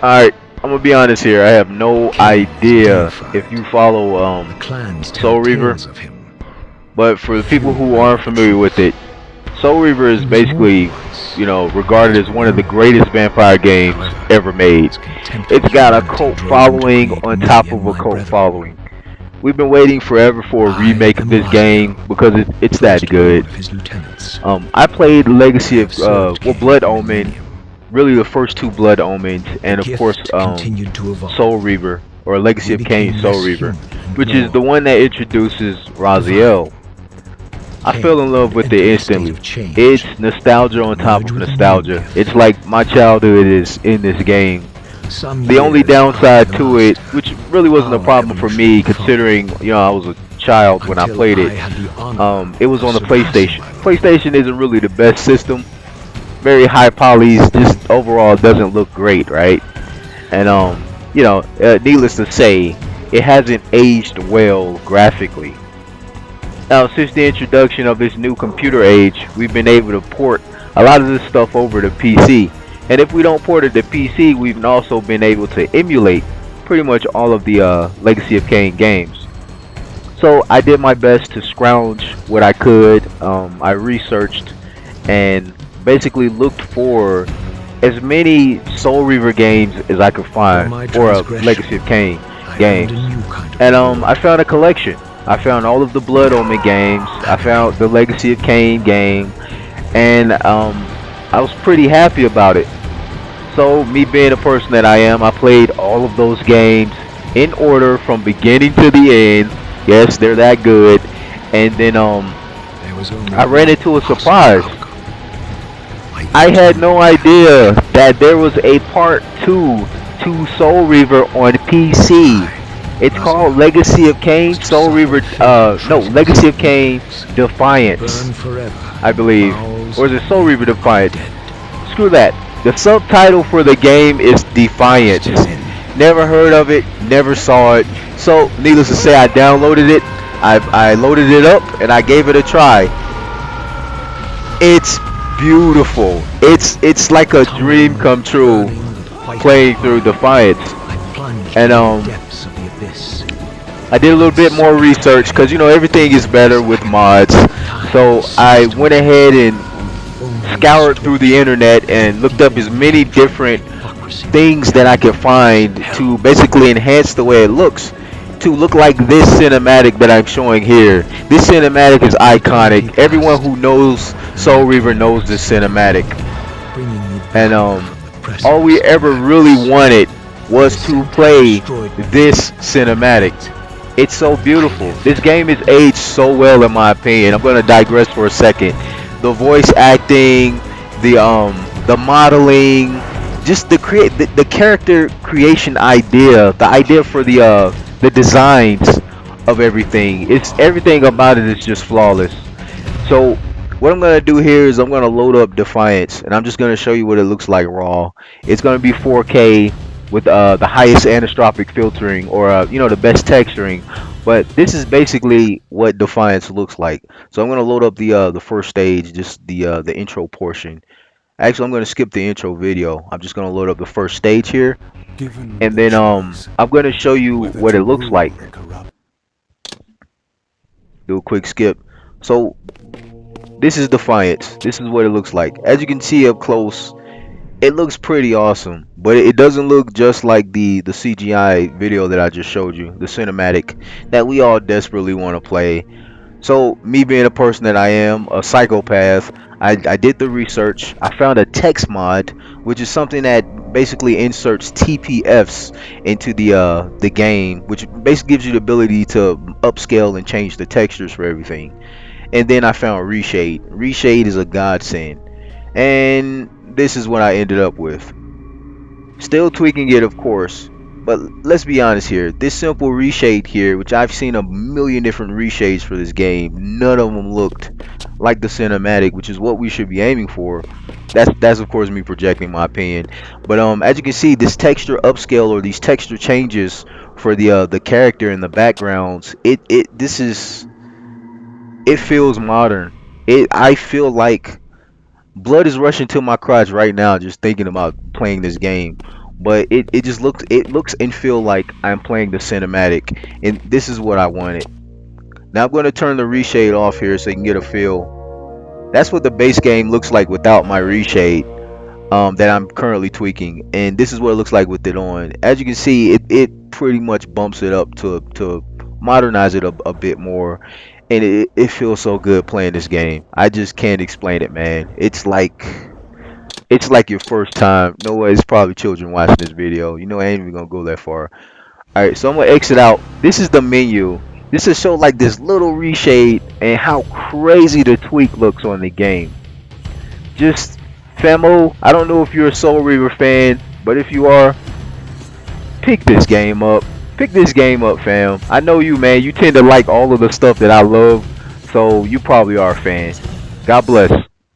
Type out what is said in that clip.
Alright, I'm gonna be honest here. I have no Kain was idea if terrified. you follow The clans Soul tell Reaver, tales of him. but for the people Few who know aren't the familiar with truth. it, Soul Reaver is He was more than basically, once, regarded as one of the greatest vampire games however, ever made. his contempt for It's got a humanity cult drove him to following create on me top and of a my cult brethren. following. We've been waiting forever for a I remake of am this game Radiel, because it's that first good. lord of his lieutenants. I played I Legacy have of served Kain Blood for Omen, millennium. really the first two Blood Omens, The and of course gift continued to Soul evolve. Reaver, or Legacy We of Kain became Soul less Reaver, human and which is more the one that introduces divine. Raziel. I fell in Kain love had with it entered a state instantly. of change, It's nostalgia to on top merge of with a new nostalgia. It's gift. like my childhood is in this game. Some The only years I downside the to it, master, which really wasn't a our problem for evolution me, followed, considering I was a child when I until played I it. had the honor It was of on the surpassing PlayStation. my lord. PlayStation isn't really the best system. Very high polys, just overall doesn't look great, right? And needless to say, it hasn't aged well graphically. Now, since the introduction of this new computer age, we've been able to port a lot of this stuff over to PC. And if we don't port it to PC, we've also been able to emulate pretty much all of the Legacy of Kain games. So I did my best to scrounge what I could. I researched and basically looked for as many Soul Reaver games as I could For find, my or transgression, Legacy of Kain I earned games. a new kind of And I reward. found a collection. I found all of the Blood Omen games. I found the Legacy of Kain game, and I was pretty happy about it. So, me being the person that I am, I played all of those games in order from beginning to the end. Yes, they're that good. And then There was only I ran one into a possible surprise. outcome. My I had no eternal idea damnation. that there was a part 2 to Soul Reaver on PC. I, It's called Raziel, Legacy of Kain was to Soul suffer Reaver, fatal no, treasons Legacy in of Kain caves, to Defiance, burn forever I in the believe. bowels Or is it of Soul the Reaver Defiance? undead. Screw that. The subtitle for the game is Defiance. Just then, Never heard of it, never saw it. So, needless to say, I downloaded it, I loaded it up, and I gave it a try. It's beautiful. It's like a dream tumbling, come true burning with white playing through fire, Defiance. I plunged And into the depths of the abyss. I did a little bit more Swept research away because everything is better as with agony mods. and time So I seized went me. ahead and Only scoured through the distortion internet and and looked up evil as many hatred and different hypocrisy things that I could find to compelled me. basically enhance the way it looks to look like this cinematic that I'm showing here. This cinematic is Eternity iconic. Everyone passed, who knows and Soul my Reaver pain knows this ceased, cinematic. bringing me And back from the all we presence of ever really madness. wanted The was to descent had play destroyed me, this cinematic. yet It's so I beautiful. This lived. game is aged so well in my opinion. I'm going to digress for a second. The voice acting, the modeling, just the character creation idea, the idea for the designs of everything. It's everything about it is just flawless. So what I'm gonna do here is I'm gonna load up Defiance, and I'm just gonna show you what it looks like raw. It's gonna be 4K with the highest anisotropic filtering, or the best texturing. But this is basically what Defiance looks like. So I'm gonna load up the first stage, just the intro portion. Actually, I'm gonna skip the intro video. I'm just gonna load up the first stage here, Given and the then choice I'm gonna show you whether what to it looks rule like. the corrupt. Do a quick skip. So this is Defiance. This is what it looks like. As you can see up close, it looks pretty awesome, but it doesn't look just like the CGI video that I just showed you, the cinematic that we all desperately want to play. So me being a person that I am, a psychopath, I did the research. I found a text mod, which is something that basically inserts TPFs into the game, which basically gives you the ability to upscale and change the textures for everything. And then I found Reshade. Reshade is a godsend. And this is what I ended up with. Still tweaking it, of course. But let's be honest here. This simple reshade here, which I've seen a million different reshades for this game, none of them looked like the cinematic, which is what we should be aiming for. That's of course me projecting my opinion. But as you can see, this texture upscale, or these texture changes for the character and the backgrounds, it feels modern. I feel like blood is rushing to my crotch right now just thinking about playing this game. but it just looks and feel like I'm playing the cinematic, and this is what I wanted. Now I'm going to turn the reshade off here so you can get a feel. That's what the base game looks like without my reshade, that I'm currently tweaking, and this is what it looks like with it on. As you can see, it pretty much bumps it up to modernize it a bit more, and it feels so good playing this game. I just can't explain it, man. It's like your first time. No way, it's probably children watching this video. You know, I ain't even gonna go that far. All right, so I'm gonna exit out. This is the menu. This is show like this little reshade and how crazy the tweak looks on the game. Just Famo, I don't know if you're a Soul Reaver fan, but if you are, pick this game up. Pick this game up, fam. I know you, man. You tend to like all of the stuff that I love, so you probably are a fan. God bless.